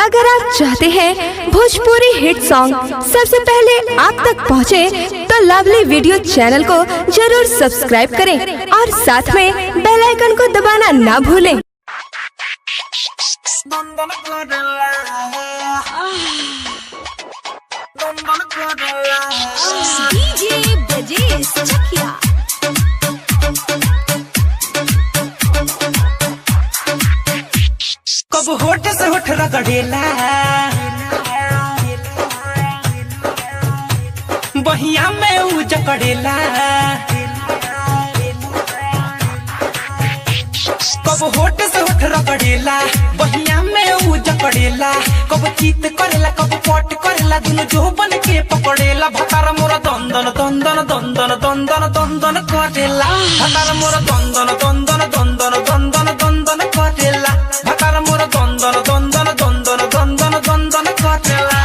अगर आप चाहते हैं भोजपुरी हिट सॉन्ग सबसे पहले आप तक पहुंचे, तो लवली वीडियो चैनल को जरूर सब्सक्राइब करें और साथ में बेल आइकन को दबाना ना भूलें। डीजे ब्रजेश चकिया। कब होठ से होठ रगड़ेला, बहिया में ऊ जकड़ेला। कब होठ से होठ रगड़ेला, बहिया में ऊ जकड़ेला। कब चीत करेला, कब पट करेला, दोनों जो बन के पकड़ेला। भतार मोरा दंदन दंदन दंदन दंदन दंदन करेला। भतार मोरा दंदन दंदन दंदन दंदन दंदन करेला। भतार मोरा दंदन दंदन दंदन दंदन दंदन करेला।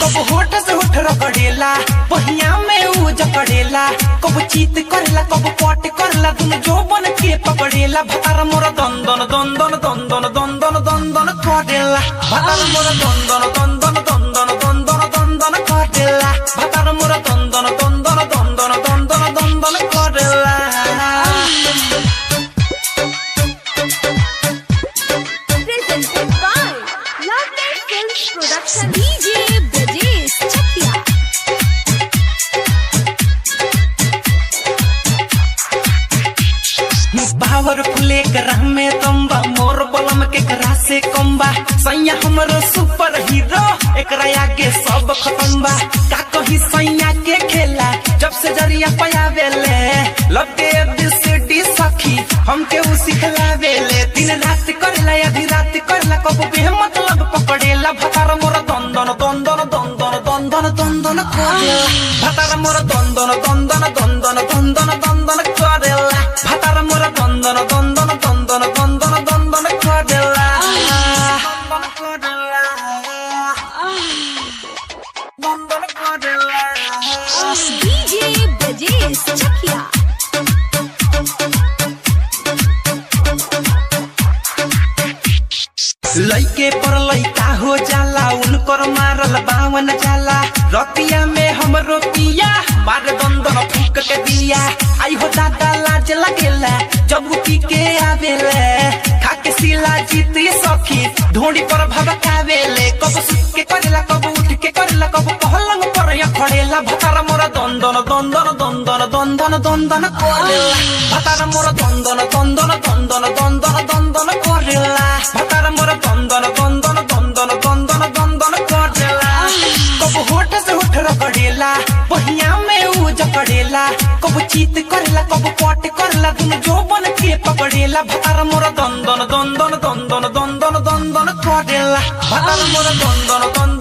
कब होठ से होठ रगड़ेला, बहिया में ऊ जकड़ेला। कब चीत करेला, कब पट करेला, दोनों जो बन के पकड़ेला। भतार मोरा दंदन दंदन दंदन दंदन दंदन करेला। भतार मोरा दंदन दंदन दंदन दंदन दंदन करेला। भतार मोरा दंदन दंदन दंदन दंदन दंदन करेला। Presented by Lovely Films Production। DJ Brajesh Chakiya. Powerful एक में तंबा, मोर बलम के करा से कम्बा। सैया हमरो सुपर हीरो, एकरा आगे सब खत्म बा। का कही सैया के खेला, जब से जरिया पयावेले। लगे दिसडी सखी हमके उ सिखलावेले। दिन रात करेला, आधी रात करेला, कब बे मतलब पकड़ेला। भतार मोर दंदन दंदन दंदन दंदन दंदन करेला। भतार मोर दंदन दंदन दंदन दंदन दंदन करेला। भतार मोर दंदन दंदन दंदन दंदन दंदन करेला। दंदन करेला। डीजे ब्रजेश चकिया। लइके पर लइका हो जाला, उनकर मारल बावन जाला। रतिया में हमरो पिया मारे दंदन फूक के दिया। आई हो दादा लाज लगेला, जब पी के आवेले। खाके सिला जीती सखी, ढोड़ी पर भबकावेले। कब सुत के करेला, कब उठ के करेला, कब पहलंग पर या खड़ेला। भतार मोरा दंदन दंदन दंदन दंदन दंदन करेला। भतार मोरा दंदन दंदन दंदन दंदन दंदन करेला। भतार मोरा दंदन दंदन दंदन दंदन दंदन करेला। कब होठ से होठ रगड़ेला, बहिया में ऊ जकड़ेला। कब चीत करेला, कब पट करेला, दोनों जो बन के पकड़ेला। भतार मोरा दंदन दंदन दंदन दंदन दंदन करेला। भतार मोरा दंदन दंदन